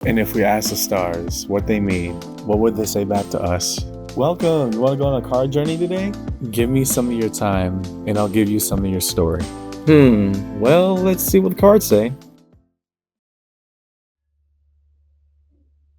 And if we ask the stars what they mean, what would they say back to us? Welcome. You want to go on a card journey today? Give me some of your time, and I'll give you some of your story. Well, let's see what the cards say.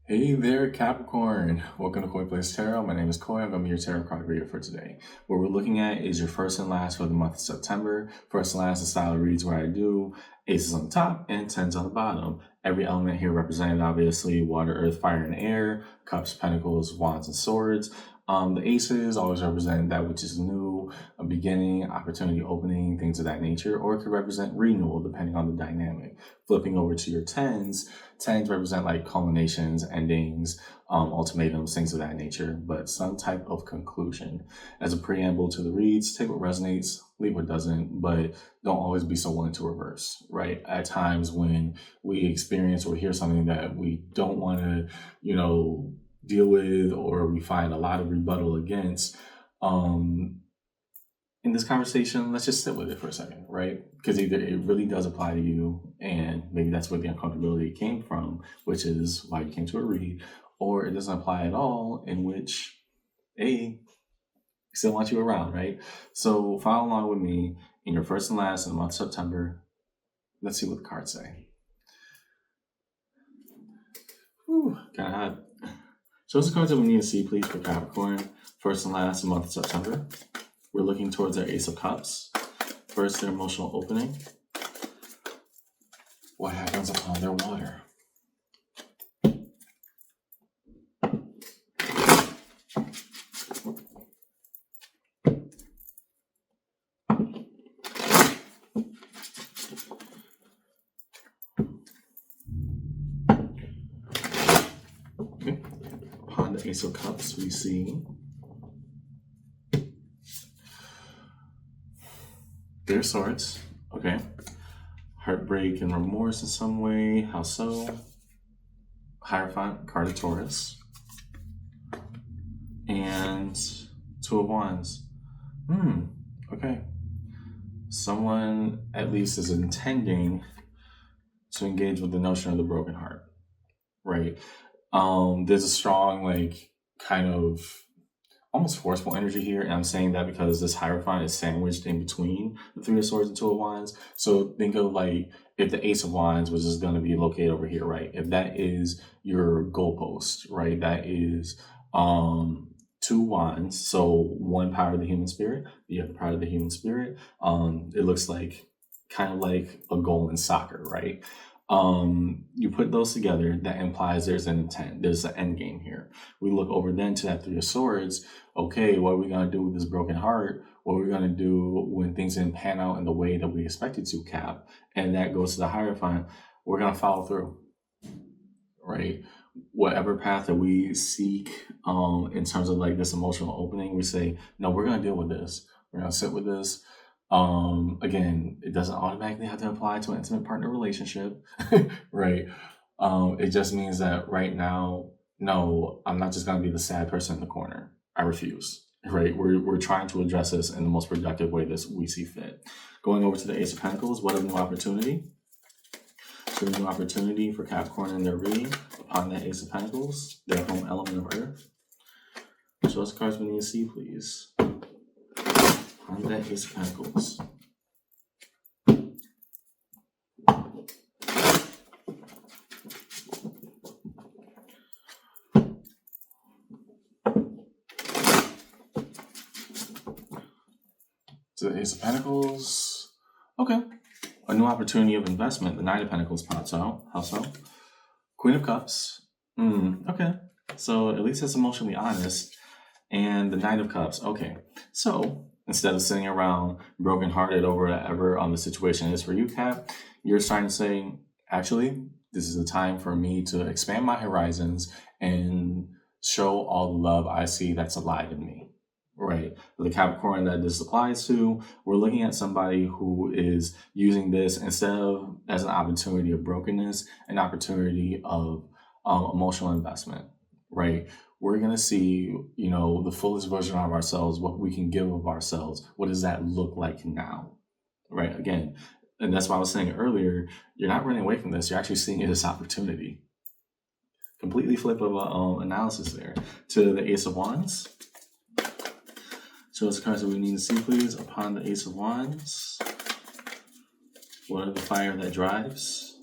Hey there, Capricorn. Welcome to Koi Place Tarot. My name is Koi. I'm going to be your tarot card reader for today. What we're looking at is your first and last for the month of September. First and last, the style reads where I do aces on the top and tens on the bottom. Every element here represented, obviously, water, earth, fire, and air, cups, pentacles, wands, and swords. The aces always represent that which is new, a beginning, opportunity opening, things of that nature, or it could represent renewal depending on the dynamic. Flipping over to your tens represent like culminations, endings, ultimatums, things of that nature, but some type of conclusion. As a preamble to the reads, take what resonates, leave what doesn't, but don't always be so willing to reverse, right? At times when we experience or hear something that we don't want to, deal with, or we find a lot of rebuttal against, in this conversation, let's just sit with it for a second, right? Because either it really does apply to you, and maybe that's where the uncomfortability came from, which is why you came to a read, or it doesn't apply at all, in which, we still want you around, right? So follow along with me in your first and last in the month of September. Let's see what the cards say. Kind of hot. So what's the cards that we need to see, please, for Capricorn? First and last in the month of September. We're looking towards our Ace of Cups. First, their emotional opening. What happens upon their water? Okay. Upon the Ace of Cups, we see their swords. Okay. Heartbreak and remorse in some way. How so? Hierophant, card of Taurus. And Two of Wands. Okay. Someone at least is intending to engage with the notion of the broken heart, right? There's a strong, kind of almost forceful energy here, and I'm saying that because this Hierophant is sandwiched in between the Three of Swords and Two of Wands. So think of if the Ace of Wands was just going to be located over here, right? If that is your goalpost, right? That is two wands, so one power of the human spirit, the other power of the human spirit. It looks kind of like a goal in soccer, right? You put those together, that implies there's an intent, there's an end game here. We look over then to that Three of Swords. Okay, what are we going to do with this broken heart? What are we going to do when things didn't pan out in the way that we expected to, Cap? And that goes to the Hierophant. We're going to follow through, right? Whatever path that we seek in terms of this emotional opening, we say, no, we're going to deal with this. We're going to sit with this. Again, it doesn't automatically have to apply to an intimate partner relationship, right? It just means that right now, no, I'm not just going to be the sad person in the corner. I refuse, right? We're trying to address this in the most productive way that we see fit. Going over to the Ace of Pentacles, what a new opportunity. So a new opportunity for Capricorn in their reading upon that Ace of Pentacles, their home element of Earth. Show us the cards we need to see, please. On that Ace of Pentacles. To the Ace of Pentacles. Okay. A new opportunity of investment. The Nine of Pentacles pops out. How so? Queen of Cups. Okay. So at least it's emotionally honest. And the Knight of Cups. Okay. So instead of sitting around brokenhearted over whatever the situation is for you, Cap, you're starting to say, actually, this is a time for me to expand my horizons and show all the love I see that's alive in me. Right. The Capricorn that this applies to, we're looking at somebody who is using this instead of as an opportunity of brokenness, an opportunity of emotional investment, right? We're going to see, the fullest version of ourselves, what we can give of ourselves. What does that look like now? Right. Again, and that's why I was saying earlier, you're not running away from this. You're actually seeing it as opportunity. Completely flip of a analysis there. To the Ace of Wands. Show us the cards that we need to see, please. Upon the Ace of Wands, what are the fire that drives?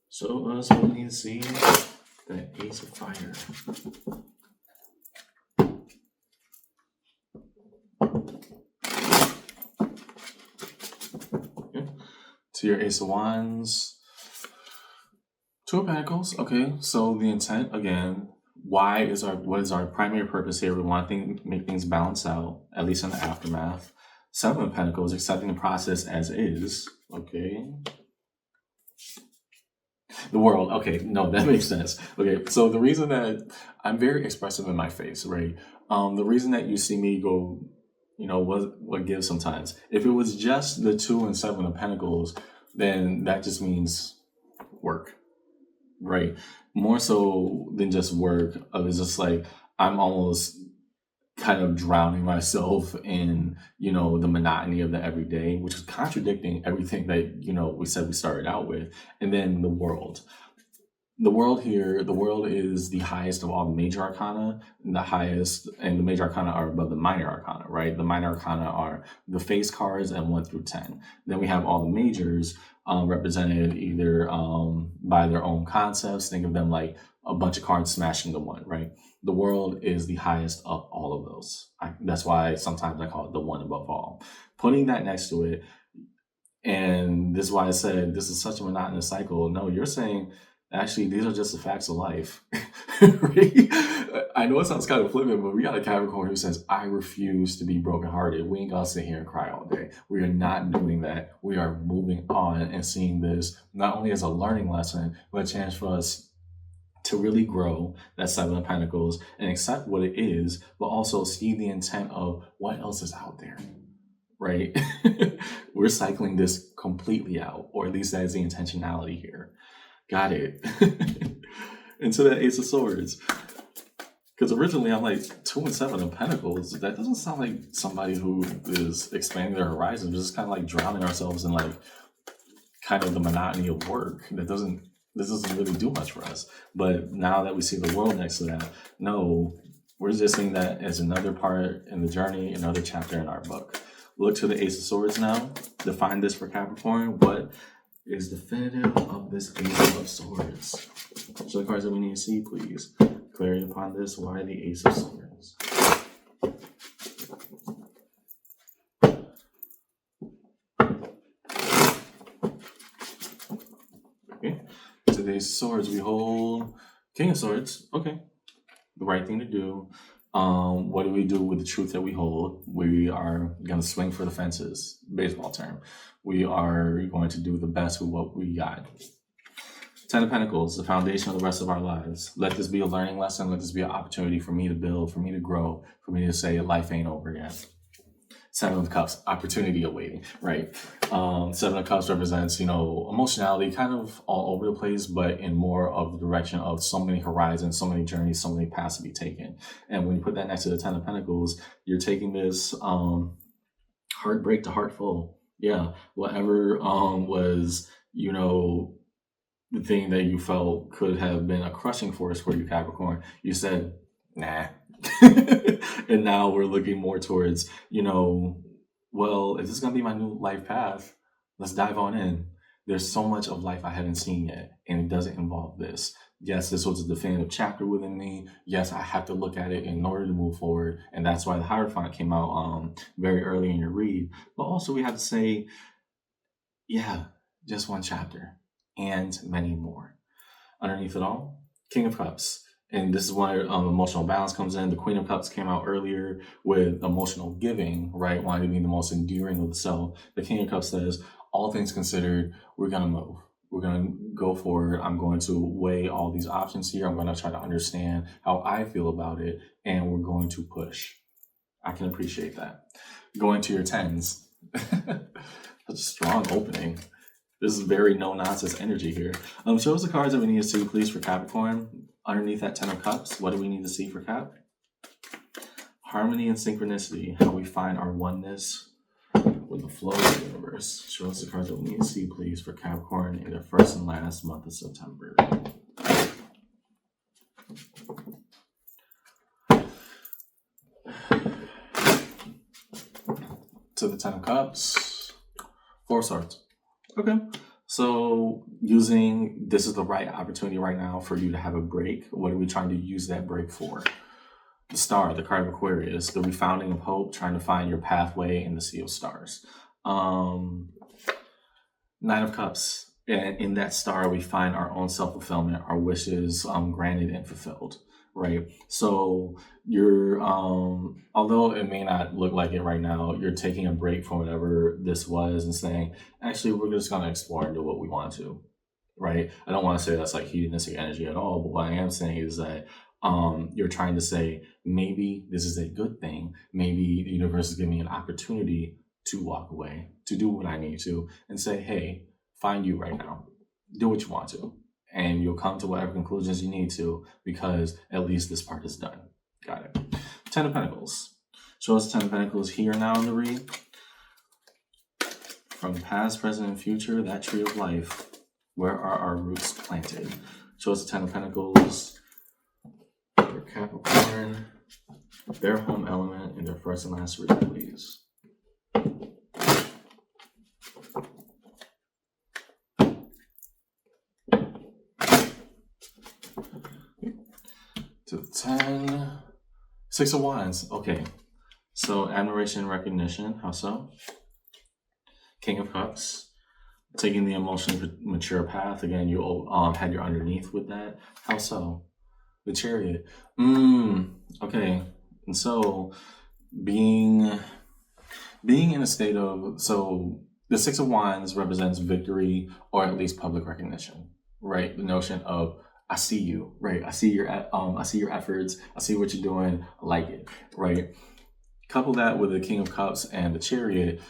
Show us what we need to see. The Ace of Fire. Okay. To your Ace of Wands. Two of Pentacles. Okay, so the intent again. What is our primary purpose here? We want to make things balance out, at least in the aftermath. Seven of Pentacles, accepting the process as is. Okay. The World. Okay, no, that makes sense. Okay, so the reason that I'm very expressive in my face, right? The reason that you see me go, what gives sometimes. If it was just the 2 and 7 of Pentacles, then that just means work, right? More so than just work. It's just like I'm almost kind of drowning myself in, the monotony of the everyday, which is contradicting everything that, we said we started out with. And then the world. The world is the highest of all the major arcana, and the major arcana are above the minor arcana, right? The minor arcana are the face cards and 1 through 10. Then we have all the majors represented either by their own concepts. Think of them like a bunch of cards smashed into one, right? The world is the highest of all of those. That's why sometimes I call it the one above all. Putting that next to it, and this is why I said this is such a monotonous cycle. No, you're saying, actually, these are just the facts of life. Right? I know it sounds kind of flippant, but we got a Capricorn who says, I refuse to be brokenhearted. We ain't gonna sit here and cry all day. We are not doing that. We are moving on and seeing this not only as a learning lesson, but a chance for us to really grow, that 7 of Pentacles, and accept what it is, but also see the intent of what else is out there, right? We're cycling this completely out, or at least that is the intentionality here. Got it. Into that Ace of Swords. Because originally I'm like 2 and 7 of Pentacles. That doesn't sound like somebody who is expanding their horizons. We're just kind of like drowning ourselves in like kind of the monotony of work. This doesn't really do much for us. But now that we see the world next to that, no, we're just seeing that as another part in the journey, another chapter in our book. Look to the Ace of Swords now. Define this for Capricorn. What is definitive of this Ace of Swords? Show the cards that we need to see, please. Clarity upon this. Why the Ace of Swords? Okay. To the Ace of Swords, we hold King of Swords. Okay. The right thing to do. What do we do with the truth that we hold? We are going to swing for the fences, baseball term. We are going to do the best with what we got. 10 of Pentacles, the foundation of the rest of our lives. Let this be a learning lesson. Let this be an opportunity for me to build, for me to grow, for me to say life ain't over yet. 7 of Cups, opportunity awaiting, right? 7 of Cups represents, emotionality kind of all over the place, but in more of the direction of so many horizons, so many journeys, so many paths to be taken. And when you put that next to the 10 of Pentacles, you're taking this heartbreak to heartful. Yeah, whatever was, the thing that you felt could have been a crushing force for you, Capricorn, you said, nah. And now we're looking more towards, well, if this is going to be my new life path, let's dive on in. There's so much of life I haven't seen yet, and it doesn't involve this. Yes, this was a definitive chapter within me. Yes, I have to look at it in order to move forward. And that's why the Hierophant came out very early in your read. But also we have to say, yeah, just one chapter and many more. Underneath it all, King of Cups. And this is where emotional balance comes in. The Queen of Cups came out earlier with emotional giving, right? Wanting to be the most endearing of the self. The King of Cups says, all things considered, we're going to move. We're going to go forward. I'm going to weigh all these options here. I'm going to try to understand how I feel about it. And we're going to push. I can appreciate that. Going to your 10s. That's a strong opening. This is very no-nonsense energy here. Show us the cards that we need to see, please, for Capricorn. Underneath that 10 of Cups, what do we need to see for Cap? Harmony and synchronicity, how we find our oneness with the flow of the universe. Show us the cards that we need to see, please, for Capricorn in the first and last month of September. To the Ten of Cups, Four of Swords. Okay. So this is the right opportunity right now for you to have a break. What are we trying to use that break for? The Star, the card of Aquarius, the refounding of hope, trying to find your pathway in the Sea of Stars. Nine of Cups. And in that star, we find our own self-fulfillment, our wishes granted and fulfilled, right? So you're, although it may not look like it right now, you're taking a break from whatever this was and saying, actually, we're just going to explore and do what we want to, right? I don't want to say that's like hedonistic energy at all, but what I am saying is that you're trying to say, maybe this is a good thing. Maybe the universe is giving me an opportunity to walk away, to do what I need to, and say, hey, find you right now. Do what you want to. And you'll come to whatever conclusions you need to, because at least this part is done. Got it. Ten of Pentacles. Show us Ten of Pentacles here now in the read. From past, present, and future, that tree of life, where are our roots planted? Show us the Ten of Pentacles for Capricorn, their home element in their first and last read, please. To the 10, Six of Wands. Okay, so admiration and recognition. How so? King of Cups. Taking the emotionally mature path. Again, you had your underneath with that. How so? The Chariot. Okay, and so being in a state of, so the Six of Wands represents victory, or at least public recognition, right? The notion of, I see you, right? I see your efforts. I see what you're doing. I like it, right? Couple that with the King of Cups and the Chariot,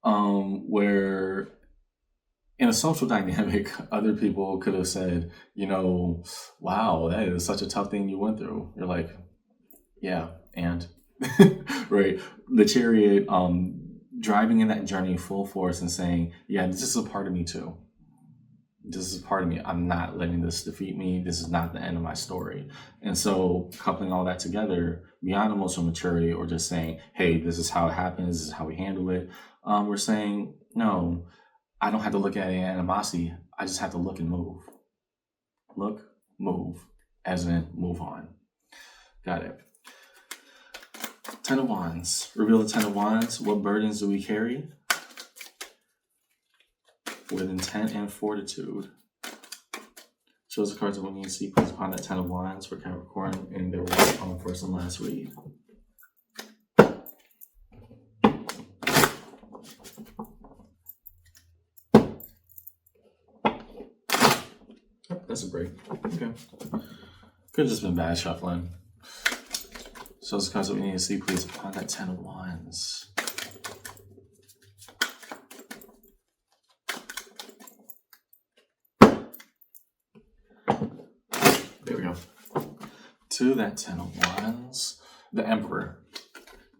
where in a social dynamic, other people could have said, wow, that is such a tough thing you went through. You're like, yeah, and right? The Chariot, driving in that journey full force and saying, yeah, this is a part of me too. This is part of me. I'm not letting this defeat me. This is not the end of my story. And so coupling all that together, beyond emotional maturity or just saying, hey, this is how it happens, this is how we handle it. We're saying, no, I don't have to look at it in animosity. I just have to look and move. Look, move, as in move on. Got it. Ten of Wands. Reveal the Ten of Wands. What burdens do we carry? With intent and fortitude. Shows the cards that we need to see, please, upon that Ten of Wands for Capricorn in their first and last read. That's a break. Okay. Could have just been bad shuffling. Shows the cards that we need to see, please, upon that Ten of Wands. There we go. To that Ten of Wands, the Emperor.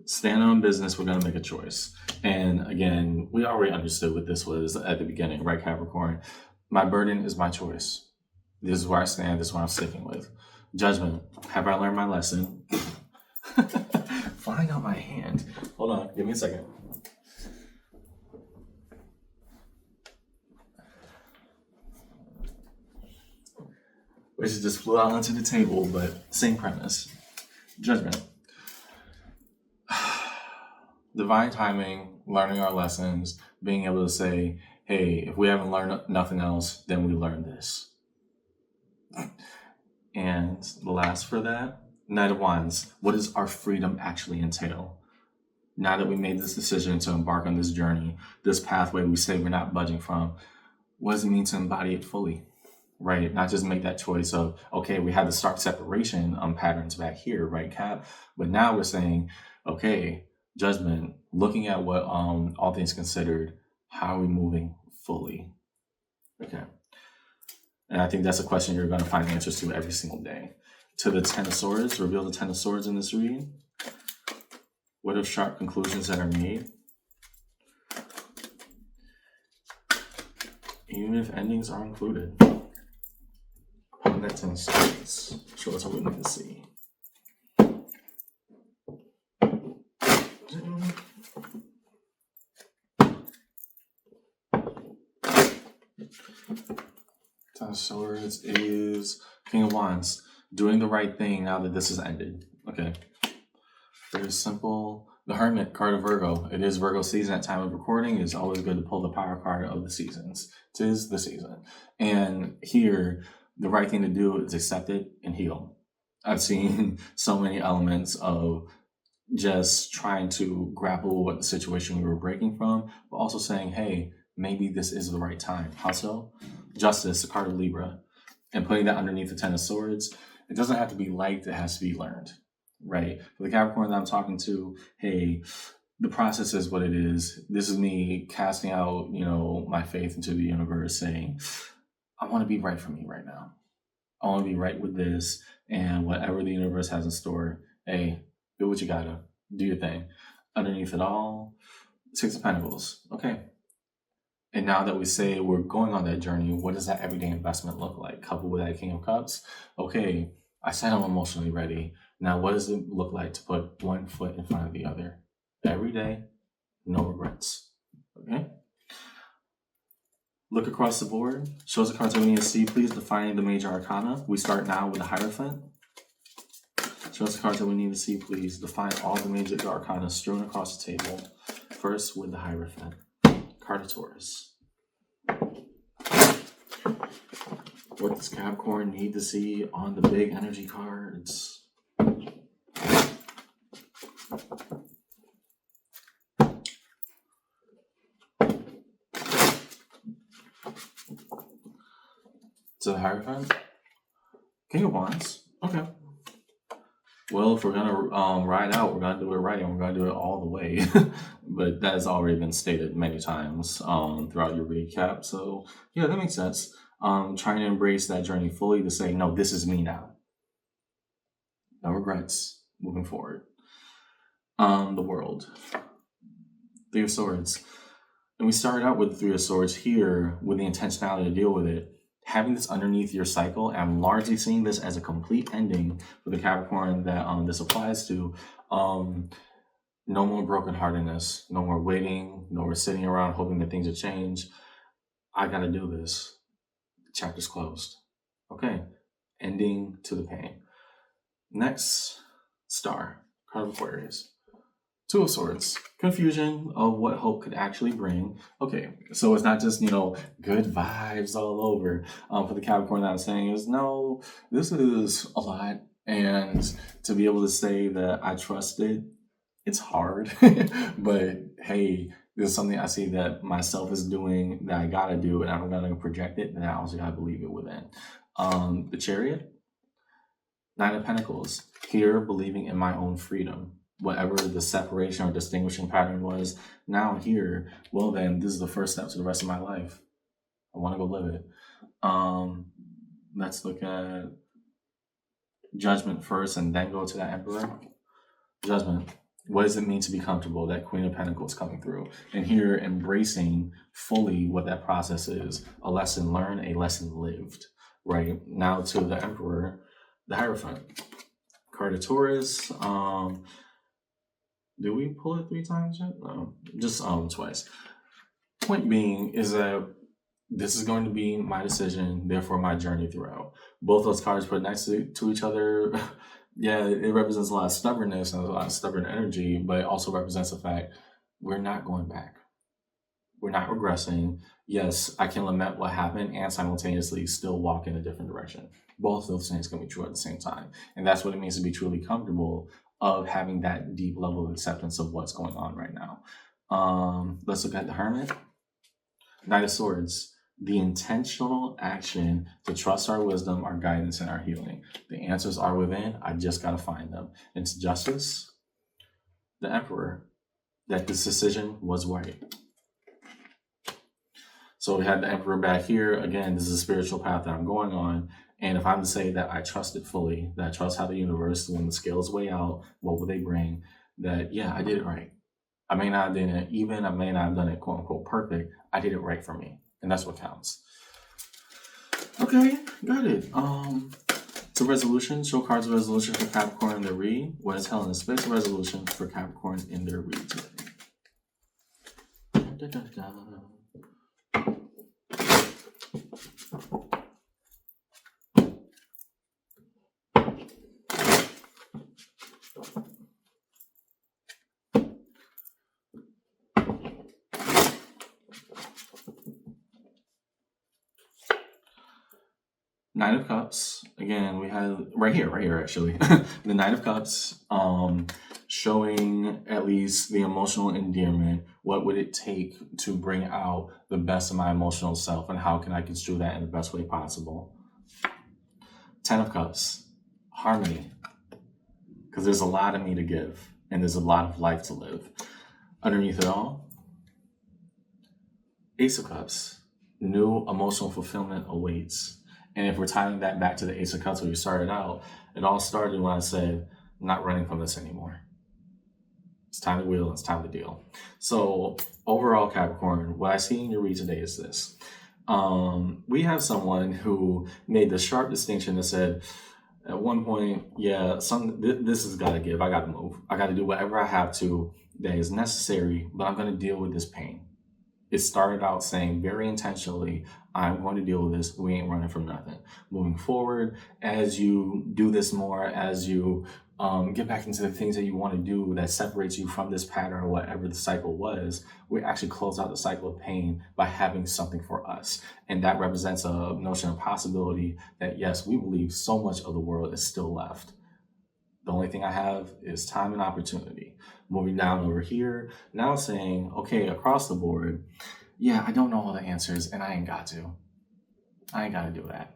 Stand on business, we're going to make a choice. And again, we already understood what this was at the beginning, right, Capricorn? My burden is my choice. This is where I stand. This is what I'm sticking with. Judgment. Have I learned my lesson? Flying out my hand. Hold on. Give me a second. Which just flew out onto the table, but same premise. Judgment. Divine timing, learning our lessons, being able to say, hey, if we haven't learned nothing else, then we learn this. And the last for that, Knight of Wands. What does our freedom actually entail? Now that we made this decision to embark on this journey, this pathway we say we're not budging from, what does it mean to embody it fully? Right? Not just make that choice of, okay, we have the stark separation patterns back here, right, Cap? But now we're saying, okay, Judgment, looking at what all things considered, how are we moving fully? Okay. And I think that's a question you're going to find answers to every single day. To the Ten of Swords, reveal the Ten of Swords in this read. What are sharp conclusions that are made? even if endings are included. Upon that 10 of spades, show us what we need to see. Ten of Swords is King of Wands. Doing the right thing now that this has ended. Okay. Very simple. The Hermit, card of Virgo. It is Virgo season at time of recording. It's always good to pull the power card of the seasons. 'Tis the season. And here, the right thing to do is accept it and heal. I've seen so many elements of just trying to grapple with the situation we were breaking from, but also saying, hey, maybe this is the right time. How so? Justice, the card of Libra. And putting that underneath the Ten of Swords. It doesn't have to be liked, it has to be learned. Right? For the Capricorn that I'm talking to, hey, the process is what it is. This is me casting out, my faith into the universe, saying, I want to be right for me right now. I want to be right with this, and whatever the universe has in store, hey, do what you gotta. Do your thing. Underneath it all, Six of Pentacles. Okay. And now that we say we're going on that journey, what does that everyday investment look like? Coupled with that King of Cups. Okay, I said I'm emotionally ready. Now, what does it look like to put one foot in front of the other? Every day, no regrets. Okay? Look across the board. Shows the cards that we need to see. Please define the major arcana. We start now with the Hierophant. Shows the cards that we need to see. Please define all the major arcana strewn across the table. First with the Hierophant. Card of Taurus. What does Capricorn need to see on the big energy cards? To the Hierophant? King of Wands. Okay. Well, if we're going to ride out, we're going to do it right, and we're going to do it all the way. But that has already been stated many times throughout your recap. So, yeah, that makes sense. Trying to embrace that journey fully to say, no, this is me now. No regrets moving forward. The World. Three of Swords. And we started out with the Three of Swords here with the intentionality to deal with it. Having this underneath your cycle, and I'm largely seeing this as a complete ending for the Capricorn that this applies to. No more brokenheartedness, no more waiting, no more sitting around hoping that things will change. I got to do this. The chapter's closed. Okay, ending to the pain. Next, Star, card of Aquarius. Two of Swords, confusion of what hope could actually bring. Okay, so it's not just, good vibes all over. For the Capricorn that I'm saying is, no, this is a lot. And to be able to say that I trust it, it's hard. But hey, there's something I see that myself is doing that I gotta do, and I'm gonna project it, and I also gotta believe it within. The Chariot, Nine of Pentacles, here believing in my own freedom. Whatever the separation or distinguishing pattern was, now here, well then, this is the first step to the rest of my life. I want to go live it. Let's look at Judgment first and then go to that Emperor. Judgment. What does it mean to be comfortable? That Queen of Pentacles coming through. And here, embracing fully what that process is. A lesson learned, a lesson lived. Right? Now to the Emperor, the Hierophant. Card of Taurus. Did we pull it 3 times yet? No, just twice. Point being is that this is going to be my decision, therefore my journey throughout. Both those cards put next to each other. Yeah, it represents a lot of stubbornness and a lot of stubborn energy, but it also represents the fact we're not going back. We're not regressing. Yes, I can lament what happened and simultaneously still walk in a different direction. Both of those things can be true at the same time. And that's what it means to be truly comfortable of having that deep level of acceptance of what's going on right now. Let's look at the Hermit. Knight of Swords. The intentional action to trust our wisdom, our guidance, and our healing. The answers are within. I just got to find them. It's Justice. The Emperor. That this decision was right. So we had the Emperor back here. Again, this is a spiritual path that I'm going on. And if I'm to say that I trust it fully, that I trust how the universe, when the scales weigh out, what will they bring? That, yeah, I did it right. I may not have done it even, I may not have done it quote unquote perfect. I did it right for me. And that's what counts. Okay, got it. It's a resolution. Show cards of resolution for Capricorn in their read. What is held in space resolution for Capricorn in their read today? Da, da, da. Nine of Cups. Again, we had right here, actually. The Nine of Cups, showing at least the emotional endearment. What would it take to bring out the best of my emotional self, and how can I construe that in the best way possible? Ten of Cups, harmony. Because there's a lot of me to give, and there's a lot of life to live. Underneath it all, Ace of Cups, new emotional fulfillment awaits. And if we're tying that back to the Ace of Cups where we started out, it all started when I said, I'm not running from this anymore. It's time to wheel, it's time to deal. So overall, Capricorn, what I see in your read today is this. We have someone who made the sharp distinction that said, at one point, yeah, this has got to give. I got to move. I got to do whatever I have to that is necessary, but I'm going to deal with this pain. It started out saying very intentionally, I'm going to deal with this. We ain't running from nothing. Moving forward, as you do this more, as you get back into the things that you want to do that separates you from this pattern or whatever the cycle was, we actually close out the cycle of pain by having something for us. And that represents a notion of possibility that, yes, we believe so much of the world is still left. The only thing I have is time and opportunity. Moving down over here, now saying, okay, across the board, yeah, I don't know all the answers and I ain't got to. I ain't got to do that.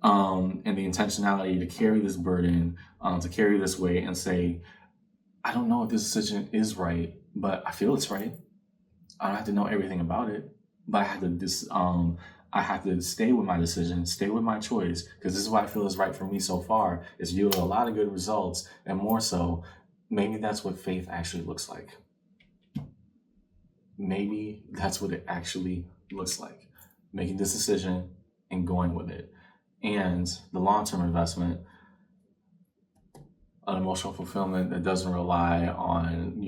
And the intentionality to carry this burden, to carry this weight and say, I don't know if this decision is right, but I feel it's right. I don't have to know everything about it, but I have to stay with my decision, stay with my choice, because this is what I feel is right for me so far. It's yielded a lot of good results, and more so, maybe that's what faith actually looks like. Maybe that's what it actually looks like. Making this decision and going with it. And the long-term investment, an emotional fulfillment that doesn't rely on,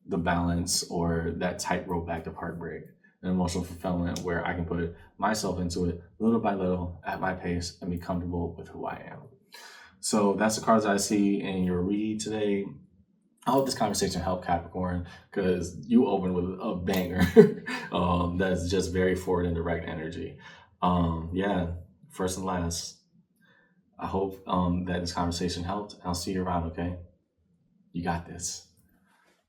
the balance or that tightrope act of heartbreak. An emotional fulfillment where I can put myself into it little by little at my pace and be comfortable with who I am. So that's the cards I see in your read today. I hope this conversation helped, Capricorn, because you opened with a banger that's just very forward and direct energy. Yeah, first and last, I hope that this conversation helped. I'll see you around, okay? You got this.